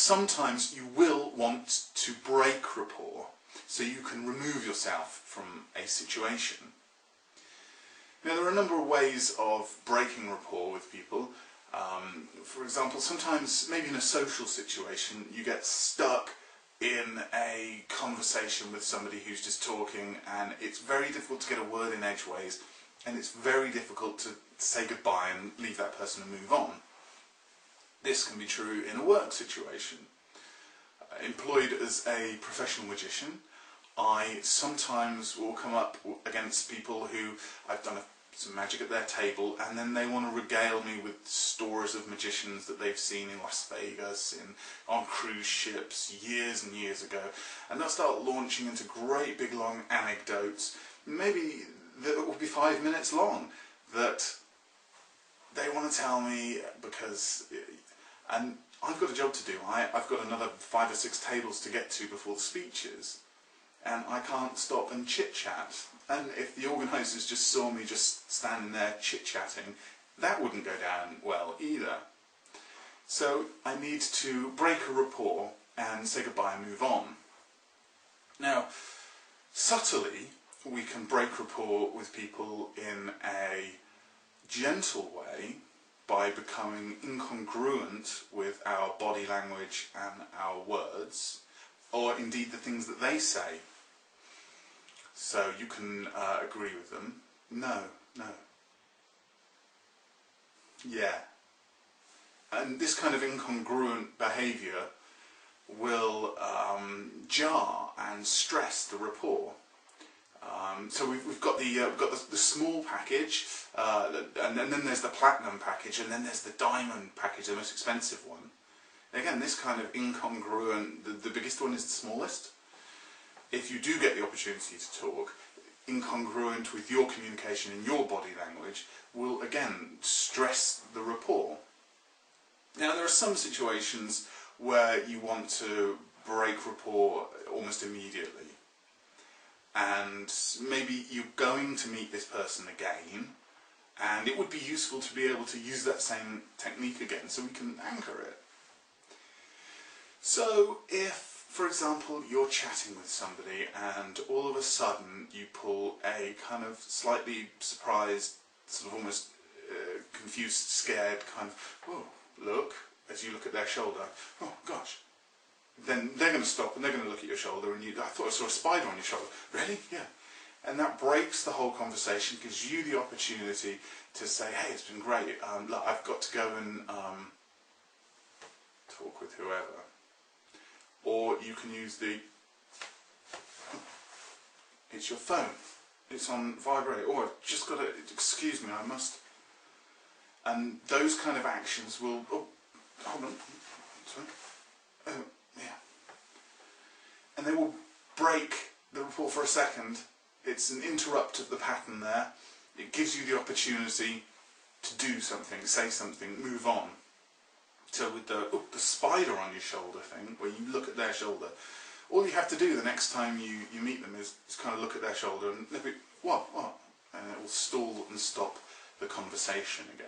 sometimes you will want to break rapport so you can remove yourself from a situation. Now, there are a number of ways of breaking rapport with people. For example, sometimes, maybe in a social situation, you get stuck in a conversation with somebody who's just talking, and it's very difficult to get a word in edgeways, and it's very difficult to say goodbye and leave that person and move on. This can be true in a work situation. Employed as a professional magician, I sometimes will come up against people who I've done some magic at their table, and then they want to regale me with stories of magicians that they've seen in Las Vegas, on cruise ships years and years ago, and they'll start launching into great big long anecdotes, maybe that will be 5 minutes long, that they want to tell me because, and I've got a job to do. I've got another 5 or 6 tables to get to before the speeches, and I can't stop and chit-chat. And if the organisers just saw me just standing there chit-chatting, that wouldn't go down well either. So I need to break a rapport and say goodbye and move on. Now, subtly, we can break rapport with people in a gentle way by becoming incongruent with our body language and our words, or indeed the things that they say. So you can agree with them. No, no. Yeah. And this kind of incongruent behaviour will jar and stress the rapport. So we've got the small package, and then there's the platinum package, and then there's the diamond package, the most expensive one. Again, this kind of incongruent, the biggest one is the smallest. If you do get the opportunity to talk, incongruent with your communication and your body language will again stress the rapport. Now, there are some situations where you want to break rapport almost immediately, and maybe you're going to meet this person again, and it would be useful to be able to use that same technique again so we can anchor it. So if, for example, you're chatting with somebody and all of a sudden you pull a kind of slightly surprised, sort of almost confused, scared kind of, oh, look, as you look at their shoulder, oh gosh, then they're going to stop and they're going to look at your shoulder, and I thought I saw a spider on your shoulder. Really? Yeah. And that breaks the whole conversation, gives you the opportunity to say, hey, it's been great, look, I've got to go and talk with whoever. Or you can use it's your phone, it's on vibrate, or I've just got to, excuse me, I must. And those kind of actions will, oh, hold on, sorry, yeah. And they will break the rapport for a second. It's an interrupt of the pattern there. It gives you the opportunity to do something, say something, move on. So with the spider on your shoulder thing, where you look at their shoulder, all you have to do the next time you meet them is kind of look at their shoulder and they'll be, what? And it will stall and stop the conversation again.